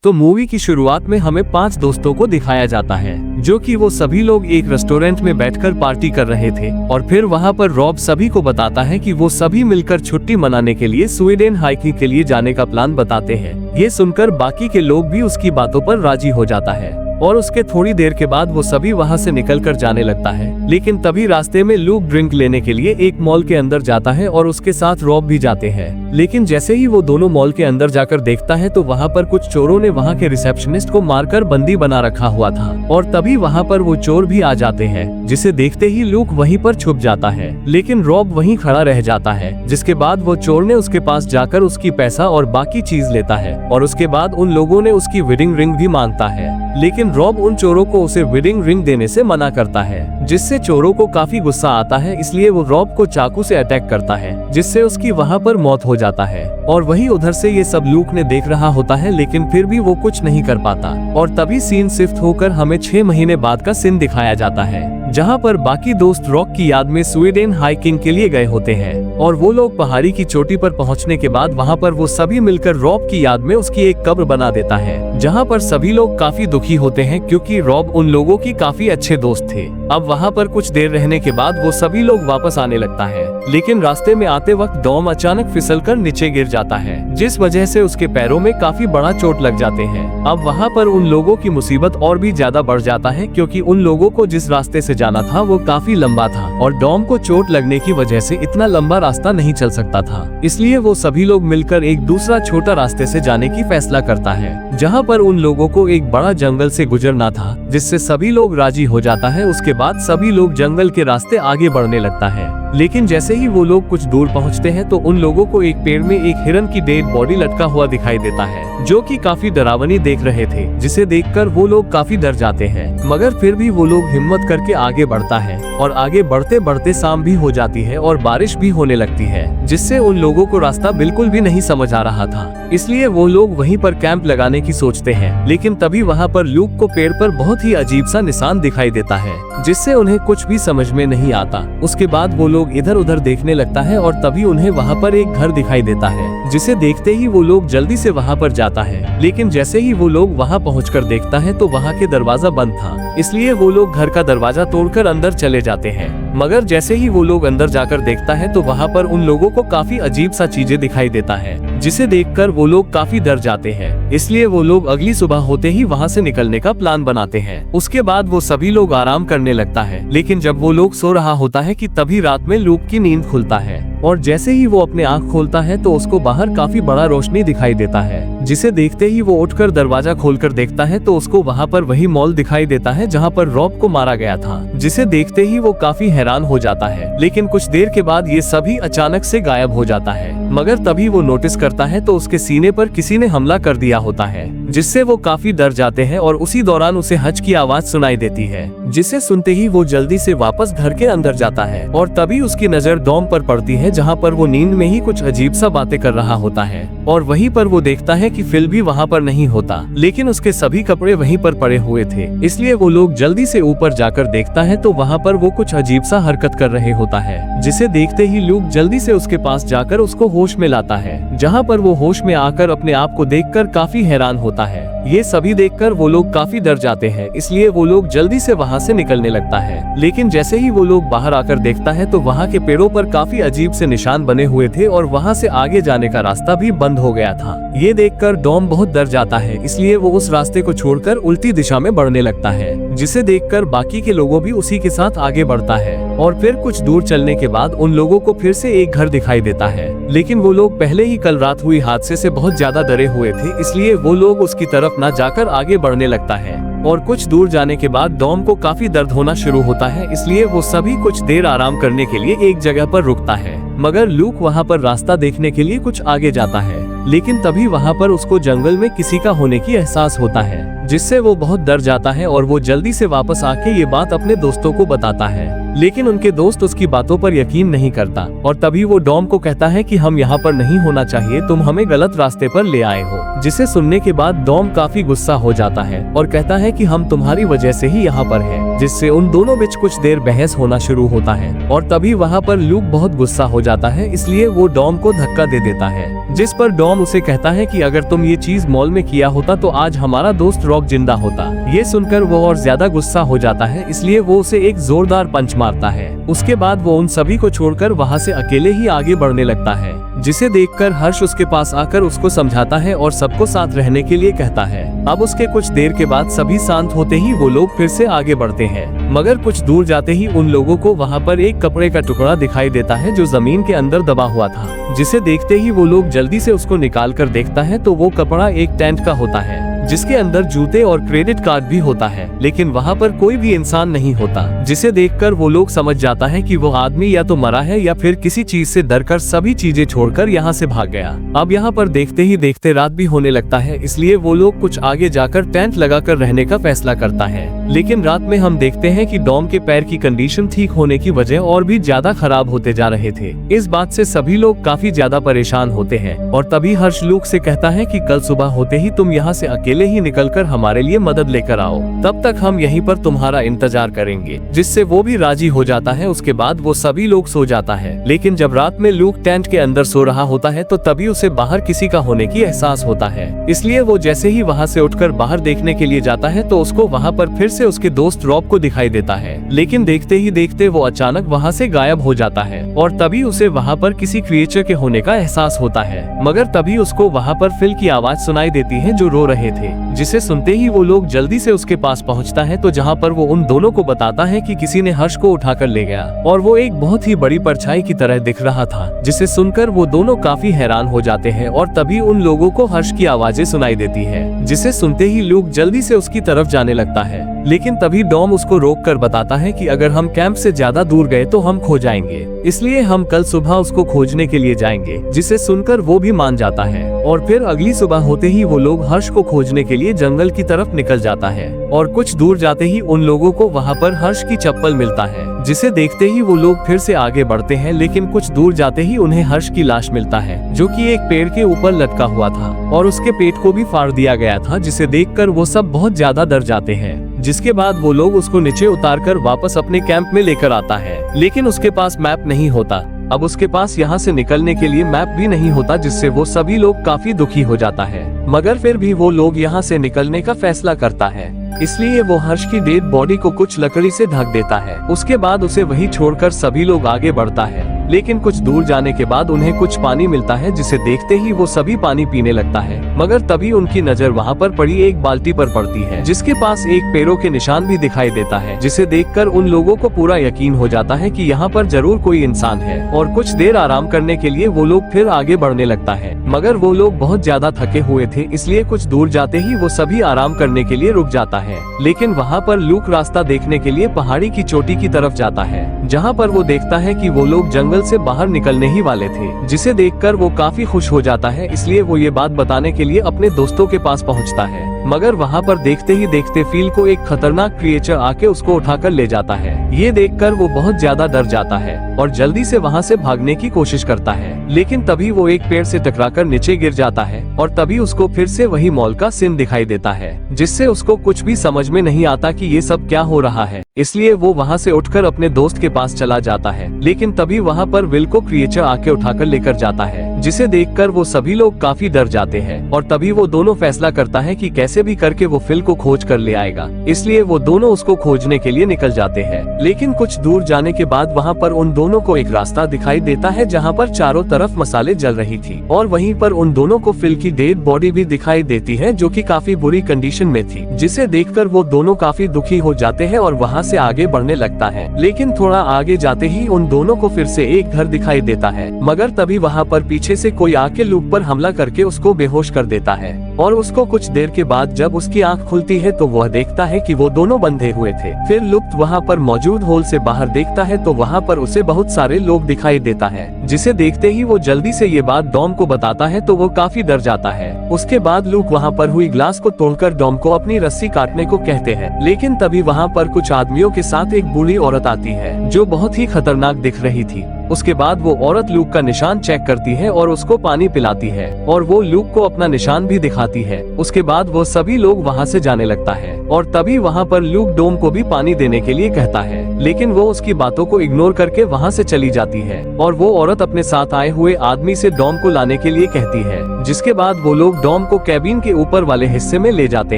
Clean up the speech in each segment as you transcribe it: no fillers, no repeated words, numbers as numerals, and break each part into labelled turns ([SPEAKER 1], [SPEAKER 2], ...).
[SPEAKER 1] तो मूवी की शुरुआत में हमें 5 दोस्तों को दिखाया जाता है, जो कि वो सभी लोग एक रेस्टोरेंट में बैठकर पार्टी कर रहे थे। और फिर वहाँ पर रॉब सभी को बताता है कि वो सभी मिलकर छुट्टी मनाने के लिए स्वीडन हाइकिंग के लिए जाने का प्लान बताते हैं। ये सुनकर बाकी के लोग भी उसकी बातों पर राजी हो जाता है और उसके थोड़ी देर के बाद वो सभी वहाँ से निकलकर जाने लगता है। लेकिन तभी रास्ते में लूक ड्रिंक लेने के लिए एक मॉल के अंदर जाता है और उसके साथ रॉब भी जाते हैं। लेकिन जैसे ही वो दोनों मॉल के अंदर जाकर देखता है तो वहाँ पर कुछ चोरों ने वहाँ के रिसेप्शनिस्ट को मारकर बंदी बना रखा हुआ था और तभी वहाँ पर वो चोर भी आ जाते हैं, जिसे देखते ही लूक वहीं पर छुप जाता है। लेकिन रॉब वहीं खड़ा रह जाता है, जिसके बाद वो चोर ने उसके पास जाकर उसकी पैसा और बाकी चीज लेता है और उसके बाद उन लोगों ने उसकी वेडिंग रिंग भी मांगता है। लेकिन रॉब उन चोरों को उसे वेडिंग रिंग देने से मना करता है, जिससे चोरों को काफी गुस्सा आता है। इसलिए वो रॉब को चाकू से अटैक करता है, जिससे उसकी वहाँ पर मौत हो जाता है। और वही उधर से ये सब लूक ने देख रहा होता है, लेकिन फिर भी वो कुछ नहीं कर पाता। और तभी सीन शिफ्ट होकर हमें 6 महीने बाद का सीन दिखाया जाता है, जहाँ पर बाकी दोस्त रॉक की याद में स्वीडन हाइकिंग के लिए गए होते हैं। और वो लोग पहाड़ी की चोटी पर पहुँचने के बाद वहाँ पर वो सभी मिलकर रॉब की याद में उसकी एक कब्र बना देता है, जहाँ पर सभी लोग काफी दुखी होते हैं क्योंकि रॉब उन लोगों की काफी अच्छे दोस्त थे। अब वहाँ पर कुछ देर रहने के बाद वो सभी लोग वापस आने लगता है, लेकिन रास्ते में आते वक्त डॉम अचानक फिसलकर नीचे गिर जाता है, जिस वजह से उसके पैरों में काफी बड़ा चोट लग जाते हैं। अब वहाँ पर उन लोगों की मुसीबत और भी ज्यादा बढ़ जाता है, क्योंकि उन लोगों को जिस रास्ते से जाना था वो काफी लंबा था और डॉम को चोट लगने की वजह से इतना लंबा रास्ता नहीं चल सकता था। इसलिए वो सभी लोग मिलकर एक दूसरा छोटा रास्ते से जाने की फैसला करता है, जहाँ पर उन लोगों को एक बड़ा जंगल से गुजरना था, जिससे सभी लोग राजी हो जाता है। उसके बाद सभी लोग जंगल के रास्ते आगे बढ़ने लगता है। लेकिन जैसे ही वो लोग कुछ दूर पहुंचते हैं तो उन लोगों को एक पेड़ में एक हिरन की डेड बॉडी लटका हुआ दिखाई देता है, जो कि काफी डरावनी देख रहे थे, जिसे देखकर वो लोग काफी डर जाते हैं। मगर फिर भी वो लोग हिम्मत करके आगे बढ़ता है और आगे बढ़ते बढ़ते शाम भी हो जाती है और बारिश भी होने लगती है, जिससे उन लोगों को रास्ता बिल्कुल भी नहीं समझ आ रहा था। इसलिए वो लोग वहीं पर कैंप लगाने की सोचते हैं। लेकिन तभी वहाँ पर लूक को पेड़ पर बहुत ही अजीब सा निशान दिखाई देता है, जिससे उन्हें कुछ भी समझ में नहीं आता। उसके बाद वो लोग इधर उधर देखने लगता है और तभी उन्हें वहाँ पर एक घर दिखाई देता है, जिसे देखते ही वो लोग जल्दी से वहाँ पर जाता है। लेकिन जैसे ही वो लोग वहाँ पहुँचकर देखता है तो वहाँ के दरवाजा बंद था, इसलिए वो लोग घर का दरवाजा तोड़कर अंदर चले जाते हैं। मगर जैसे ही वो लोग अंदर जाकर देखता है तो वहाँ पर उन लोगों को काफी अजीब सा चीजें दिखाई देता है, जिसे देखकर वो लोग काफी डर जाते हैं। इसलिए वो लोग अगली सुबह होते ही वहाँ से निकलने का प्लान बनाते हैं। उसके बाद वो सभी लोग आराम करने लगता है। लेकिन जब वो लोग सो रहा होता है कि तभी रात में लूक की नींद खुलता है और जैसे ही वो अपने आँख खोलता है तो उसको बाहर काफी बड़ा रोशनी दिखाई देता है, जिसे देखते ही वो उठकर दरवाजा खोलकर देखता है तो उसको वहाँ पर वही मॉल दिखाई देता है जहाँ पर रॉब को मारा गया था, जिसे देखते ही वो काफी हैरान हो जाता है। लेकिन कुछ देर के बाद ये सभी अचानक से गायब हो जाता है। मगर तभी वो नोटिस करता है तो उसके सीने पर किसी ने हमला कर दिया होता है, जिससे वो काफी डर जाते हैं और उसी दौरान उसे हच की आवाज सुनाई देती है, जिसे सुनते ही वो जल्दी से वापस घर के अंदर जाता है। और तभी उसकी नजर डॉम पर पड़ती है, जहाँ पर वो नींद में ही कुछ अजीब सा बातें कर रहा होता है। और वहीं पर वो देखता है कि फिल भी वहाँ पर नहीं होता, लेकिन उसके सभी कपड़े वहीं पर पड़े हुए थे। इसलिए वो लोग जल्दी से ऊपर जाकर देखता है तो वहाँ पर वो कुछ अजीब सा हरकत कर रहे होता है, जिसे देखते ही लूक जल्दी से उसके पास जाकर उसको होश में लाता है, जहाँ पर वो होश में आकर अपने आप को देखकर काफी हैरान होता है। ये सभी देखकर वो लोग काफी डर जाते हैं, इसलिए वो लोग जल्दी से वहाँ से निकलने लगता है। लेकिन जैसे ही वो लोग बाहर आकर देखता है तो वहाँ के पेड़ों पर काफी अजीब से निशान बने हुए थे और वहाँ से आगे जाने का रास्ता भी बंद हो गया था। ये देखकर डॉम बहुत डर जाता है, इसलिए वो उस रास्ते को छोड़कर उल्टी दिशा में बढ़ने लगता है, जिसे देखकर बाकी के लोगों भी उसी के साथ आगे बढ़ता है। और फिर कुछ दूर चलने के बाद उन लोगों को फिर से एक घर दिखाई देता है, लेकिन वो लोग पहले ही कल रात हुई हादसे से बहुत ज्यादा डरे हुए थे, इसलिए वो लोग उसकी तरफ न जाकर आगे बढ़ने लगता है। और कुछ दूर जाने के बाद डॉम को काफी दर्द होना शुरू होता है, इसलिए वो सभी कुछ देर आराम करने के लिए एक जगह पर रुकता है। मगर लूक वहाँ पर रास्ता देखने के लिए कुछ आगे जाता है, लेकिन तभी वहाँ पर उसको जंगल में किसी का होने की एहसास होता है, जिससे वो बहुत डर जाता है और वो जल्दी से वापस आके ये बात अपने दोस्तों को बताता है। लेकिन उनके दोस्त उसकी बातों पर यकीन नहीं करता और तभी वो डॉम को कहता है कि हम यहाँ पर नहीं होना चाहिए, तुम हमें गलत रास्ते पर ले आए हो। जिसे सुनने के बाद डॉम काफी गुस्सा हो जाता है और कहता है कि हम तुम्हारी वजह से ही यहाँ पर हैं। जिससे उन दोनों बीच कुछ देर बहस होना शुरू होता है और तभी वहाँ पर लूक बहुत गुस्सा हो जाता है, इसलिए वो डॉम को धक्का दे देता है, जिस पर डॉम उसे कहता है कि अगर तुम ये चीज मॉल में किया होता तो आज हमारा दोस्त रॉब जिंदा होता। ये सुनकर वो और ज्यादा गुस्सा हो जाता है, इसलिए वो उसे एक जोरदार पंच मारता है। उसके बाद वो उन सभी को छोड़कर वहाँ से अकेले ही आगे बढ़ने लगता है, जिसे देखकर हर्ष उसके पास आकर उसको समझाता है और सबको साथ रहने के लिए कहता है। अब उसके कुछ देर के बाद सभी शांत होते ही वो लोग फिर से आगे बढ़ते हैं, मगर कुछ दूर जाते ही उन लोगों को वहाँ पर एक कपड़े का टुकड़ा दिखाई देता है जो जमीन के अंदर दबा हुआ था, जिसे देखते ही वो लोग जल्दी से उसको निकाल कर देखता है तो वो कपड़ा एक टेंट का होता है, जिसके अंदर जूते और क्रेडिट कार्ड भी होता है, लेकिन वहाँ पर कोई भी इंसान नहीं होता, जिसे देखकर वो लोग समझ जाता है कि वो आदमी या तो मरा है या फिर किसी चीज से डरकर सभी चीजें छोड़कर यहाँ से भाग गया। अब यहाँ पर देखते ही देखते रात भी होने लगता है, इसलिए वो लोग कुछ आगे जाकर टेंट लगाकर रहने का फैसला करता है। लेकिन रात में हम देखते हैं कि डॉम के पैर की कंडीशन ठीक होने की वजह और भी ज्यादा खराब होते जा रहे थे। इस बात से सभी लोग काफी ज्यादा परेशान होते हैं और तभी हर्ष लूक से कहता है कि कल सुबह होते ही तुम यहाँ से अकेले ही निकलकर हमारे लिए मदद लेकर आओ, तब तक हम यहीं पर तुम्हारा इंतजार करेंगे, जिससे वो भी राजी हो जाता है। उसके बाद वो सभी लोग सो जाता है, लेकिन जब रात में लूक टेंट के अंदर सो रहा होता है तो तभी उसे बाहर किसी का होने की एहसास होता है, इसलिए वो जैसे ही वहाँ से उठकर बाहर देखने के लिए जाता है तो उसको वहाँ पर फिर से उसके दोस्त रॉब को दिखाई देता है, लेकिन देखते ही देखते वो अचानक वहाँ से गायब हो जाता है और तभी उसे वहाँ पर किसी क्रिएचर के होने का एहसास होता है। मगर तभी उसको वहाँ पर फिल की आवाज सुनाई देती है जो रो रहे थे, जिसे सुनते ही वो लोग जल्दी से उसके पास पहुंचता है तो जहां पर वो उन दोनों को बताता है कि किसी ने हर्ष को उठाकर ले गया और वो एक बहुत ही बड़ी परछाई की तरह दिख रहा था, जिसे सुनकर वो दोनों काफी हैरान हो जाते हैं और तभी उन लोगों को हर्ष की आवाजें सुनाई देती है, जिसे सुनते ही लूक जल्दी से उसकी तरफ जाने लगता है। लेकिन तभी डॉम उसको रोककर बताता है कि अगर हम कैंप से ज्यादा दूर गए तो हम खो जाएंगे, इसलिए हम कल सुबह उसको खोजने के लिए जाएंगे, जिसे सुनकर वो भी मान जाता है। और फिर अगली सुबह होते ही वो लोग हर्ष को खोजने के लिए जंगल की तरफ निकल जाता है और कुछ दूर जाते ही उन लोगों को वहाँ पर हर्ष की चप्पल मिलता है, जिसे देखते ही वो लोग फिर से आगे बढ़ते हैं। लेकिन कुछ दूर जाते ही उन्हें हर्ष की लाश मिलता है, जो कि एक पेड़ के ऊपर लटका हुआ था और उसके पेट को भी फाड़ दिया गया था, जिसे देखकर वो सब बहुत ज्यादा डर जाते हैं। जिसके बाद वो लोग उसको नीचे उतारकर वापस अपने कैंप में लेकर आता है, लेकिन उसके पास मैप नहीं होता। अब उसके पास यहाँ से निकलने के लिए मैप भी नहीं होता, जिससे वो सभी लोग काफी दुखी हो जाता है। मगर फिर भी वो लोग यहाँ से निकलने का फैसला करता है, इसलिए वो हर्ष की डेड बॉडी को कुछ लकड़ी से ढक देता है। उसके बाद उसे वहीं छोड़कर सभी लोग आगे बढ़ता है, लेकिन कुछ दूर जाने के बाद उन्हें कुछ पानी मिलता है, जिसे देखते ही वो सभी पानी पीने लगता है। मगर तभी उनकी नजर वहाँ पर पड़ी एक बाल्टी पर पड़ती है, जिसके पास एक पैरों के निशान भी दिखाई देता है, जिसे देखकर उन लोगों को पूरा यकीन हो जाता है कि यहाँ पर जरूर कोई इंसान है। और कुछ देर आराम करने के लिए वो लोग फिर आगे बढ़ने लगता है, मगर वो लोग बहुत ज्यादा थके हुए थे, इसलिए कुछ दूर जाते ही वो सभी आराम करने के लिए रुक जाता है। लेकिन वहाँ पर लूक रास्ता देखने के लिए पहाड़ी की चोटी की तरफ जाता है, जहाँ पर वो देखता है कि वो लोग जंगल से बाहर निकलने ही वाले थे, जिसे देखकर वो काफी खुश हो जाता है। इसलिए वो ये बात बताने के लिए अपने दोस्तों के पास पहुँचता है, मगर वहाँ पर देखते ही देखते फील को एक खतरनाक क्रिएचर आके उसको उठाकर ले जाता है। ये देखकर वो बहुत ज्यादा डर जाता है और जल्दी से वहाँ से भागने की कोशिश करता है, लेकिन तभी वो एक पेड़ से टकराकर नीचे गिर जाता है और तभी उसको फिर से वही मॉल का सीन दिखाई देता है, जिससे उसको कुछ भी समझ में नहीं आता कि ये सब क्या हो रहा है। इसलिए वो वहाँ से उठकर अपने दोस्त के पास चला जाता है, लेकिन तभी वहाँ पर विल को क्रिएचर आके उठाकर लेकर जाता है, जिसे देखकर वो सभी लोग काफी डर जाते हैं। और तभी वो दोनों फैसला करता है कि कैसे भी करके वो फिल को खोज कर ले आएगा, इसलिए वो दोनों उसको खोजने के लिए निकल जाते हैं। लेकिन कुछ दूर जाने के बाद वहाँ पर उन दोनों को एक रास्ता दिखाई देता है, जहाँ पर चारों तरफ मसाले जल रही थी और वहीं पर उन दोनों को फिल की डेड बॉडी भी दिखाई देती है, जो कि काफी बुरी कंडीशन में थी, जिसे देखकर वो दोनों काफी दुखी हो जाते हैं और वहाँ से आगे बढ़ने लगता है। लेकिन थोड़ा आगे जाते ही उन दोनों को फिर से एक घर दिखाई देता है, मगर तभी वहाँ पर पीछे से कोई आके लूक पर हमला करके उसको बेहोश कर देता है। और उसको कुछ देर के बाद जब उसकी आंख खुलती है तो वह देखता है कि वो दोनों बंधे हुए थे। फिर लुक वहाँ पर मौजूद होल से बाहर देखता है तो वहाँ पर उसे बहुत सारे लोग दिखाई देता है, जिसे देखते ही वो जल्दी से ये बात डॉम को बताता है तो वो काफी डर जाता है। उसके बाद लूक वहाँ पर हुई ग्लास को तोड़कर डॉम को अपनी रस्सी काटने को कहते हैं, लेकिन तभी वहाँ पर कुछ आदमियों के साथ एक बूढ़ी औरत आती है जो बहुत ही खतरनाक दिख रही थी। उसके बाद वो औरत लूक का निशान चेक करती है और उसको पानी पिलाती है और वो लूक को अपना निशान भी दिखाती है। उसके बाद वो सभी लोग वहाँ से जाने लगता है। और तभी वहाँ पर ल्यूक डोम को भी पानी देने के लिए कहता है, लेकिन वो उसकी बातों को इग्नोर करके वहाँ से चली जाती है और वो औरत अपने साथ आए हुए आदमी से डॉम को लाने के लिए कहती है, जिसके बाद वो लोग डॉम को कैबिन के ऊपर वाले हिस्से में ले जाते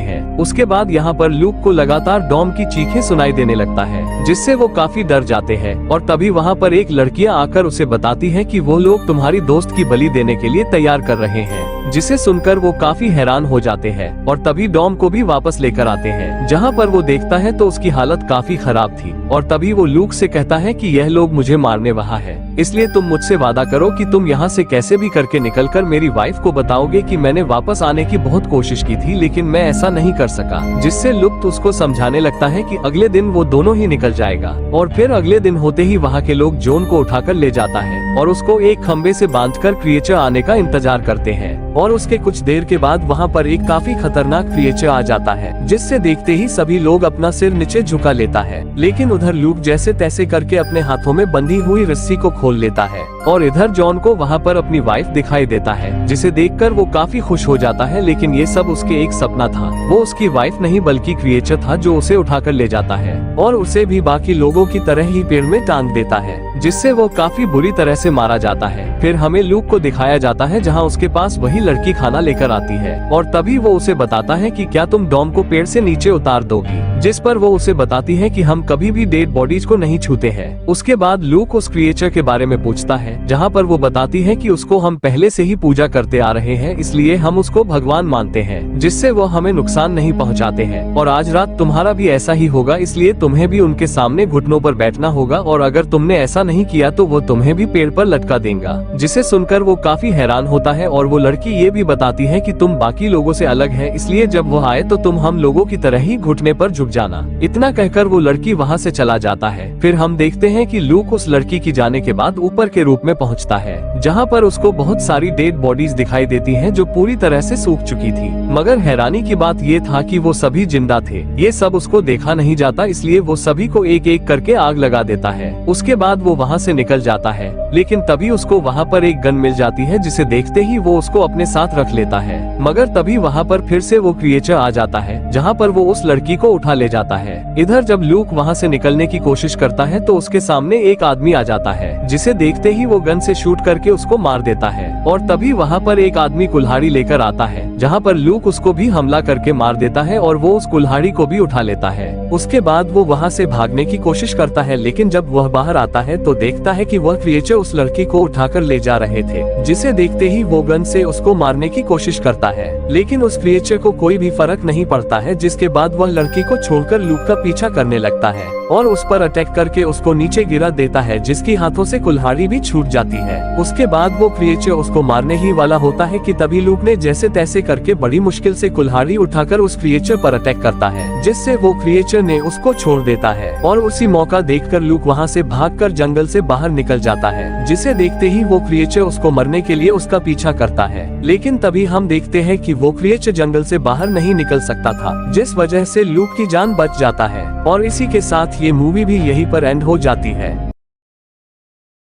[SPEAKER 1] हैं। उसके बाद यहाँ पर ल्यूक को लगातार डॉम की चीखें सुनाई देने लगता है, जिससे वो काफी डर जाते हैं और तभी वहाँ पर एक लड़कियां आकर उसे बताती है कि वो लोग तुम्हारी दोस्त की बलि देने के लिए तैयार कर रहे हैं, जिसे सुनकर वो काफी हैरान हो जाते हैं और तभी डॉम को भी वापस लेकर आते हैं। जहाँ पर वो देखता है तो उसकी हालत काफी खराब थी और तभी वो ल्यूक से कहता है कि यह लोग मुझे मारने वहाँ है, इसलिए तुम मुझसे वादा करो कि तुम यहाँ से कैसे भी करके निकलकर मेरी वाइफ को बताओगे कि मैंने वापस आने की बहुत कोशिश की थी लेकिन मैं ऐसा नहीं कर सका। जिससे ल्यूक उसको समझाने लगता है कि अगले दिन वो दोनों ही निकल जाएगा और फिर अगले दिन होते ही वहाँ के लोग जॉन को उठाकर ले जाता है और उसको एक खम्बे से बांधकर क्रिएचर आने का इंतजार करते हैं और उसके कुछ देर के बाद वहाँ पर एक काफी खतरनाक क्रिएचर आ जाता है, जिससे देखते ही सभी लोग अपना सिर नीचे झुका लेता है। लेकिन उधर ल्यूक जैसे तैसे करके अपने हाथों में बंधी हुई रस्सी को खोल लेता है और इधर जॉन को वहाँ पर अपनी वाइफ दिखाई देता है, जिसे देखकर वो काफी खुश हो जाता है। लेकिन ये सब उसके एक सपना था, वो उसकी वाइफ नहीं बल्कि क्रिएचर था जो उसे उठाकर ले जाता है और उसे भी बाकी लोगों की तरह ही पेड़ में टांग देता है, जिससे वो काफी बुरी तरह से मारा जाता है। फिर हमें ल्यूक को दिखाया जाता है जहाँ उसके पास वही लड़की खाना लेकर आती है और तभी वो उसे बताता है कि क्या तुम डॉम को पेड़ से नीचे उतार दोगी, जिस पर वो उसे बताती है कि हम कभी भी डेड बॉडीज को नहीं छूते हैं। उसके बाद ल्यूक उस क्रिएचर के बारे में पूछता है, जहाँ पर वो बताती है कि उसको हम पहले से ही पूजा करते आ रहे हैं, इसलिए हम उसको भगवान मानते हैं, जिससे वो हमें नुकसान नहीं पहुँचाते हैं और आज रात तुम्हारा भी ऐसा ही होगा, इसलिए तुम्हें भी उनके सामने घुटनों पर बैठना होगा और अगर तुमने ऐसा नहीं किया तो वो तुम्हें भी पेड़ पर लटका देगा। जिसे सुनकर वो काफी हैरान होता है और वो लड़की ये भी बताती है कि तुम बाकी लोगों से अलग है, इसलिए जब वो आए तो तुम हम लोगों की तरह ही घुटने पर झुक जाना। इतना कहकर वो लड़की वहाँ से चला जाता है। फिर हम देखते हैं कि ल्यूक उस लड़की की जाने के बाद ऊपर के रूप में पहुँचता है, जहाँ पर उसको बहुत सारी डेड बॉडीज दिखाई देती हैं जो पूरी तरह से सूख चुकी थी। मगर हैरानी की बात ये था कि वो सभी जिंदा थे। ये सब उसको देखा नहीं जाता, इसलिए वो सभी को एक एक करके आग लगा देता है। उसके बाद वो वहाँ से निकल जाता है, लेकिन तभी उसको वहाँ पर एक गन मिल जाती है, जिसे देखते ही वो उसको अपने साथ रख लेता है। मगर तभी वहाँ पर फिर से वो क्रिएचर आ जाता है, जहाँ पर वो उस लड़की को उठा ले जाता है। इधर जब ल्यूक वहाँ से निकलने की कोशिश करता है तो उसके सामने एक आदमी आ जाता है, जिसे देखते ही वो गन से शूट करके उसको मार देता है और तभी वहाँ पर एक आदमी कुल्हाड़ी लेकर आता है, जहाँ पर ल्यूक उसको भी हमला करके मार देता है और वो उस कुल्हाड़ी को भी उठा लेता है। उसके बाद वो वहाँ से भागने की कोशिश करता है, लेकिन जब वह बाहर आता है तो देखता है कि वह क्रिएचर उस लड़की को उठाकर ले जा रहे थे, जिसे देखते ही वो गन से उसको मारने की कोशिश करता है। लेकिन उस क्रिएचर को कोई भी फर्क नहीं पड़ता है, जिसके बाद वह लड़की को छोड़कर ल्यूक का पीछा करने लगता है और उस पर अटैक करके उसको नीचे गिरा देता है, जिसकी हाथों से कुल्हाड़ी भी छूट जाती है। उसके बाद वो क्रिएचर उसको मारने ही वाला होता है कि तभी ल्यूक ने जैसे तैसे करके बड़ी मुश्किल से कुल्हाड़ी उठाकर उस क्रिएचर पर अटैक करता है, जिससे वो क्रिएचर ने उसको छोड़ देता है और उसी मौका देखकर ल्यूक वहाँ से भागकर जंगल से बाहर निकल जाता है, जिसे देखते ही वो क्रिएचर उसको मरने के लिए उसका पीछा करता है। लेकिन तभी हम देखते हैं कि वो क्रिएचर जंगल से बाहर नहीं निकल सकता था, जिस वजह से ल्यूक की जान बच जाता है और इसी के साथ ये मूवी भी यहीं पर एंड हो जाती है।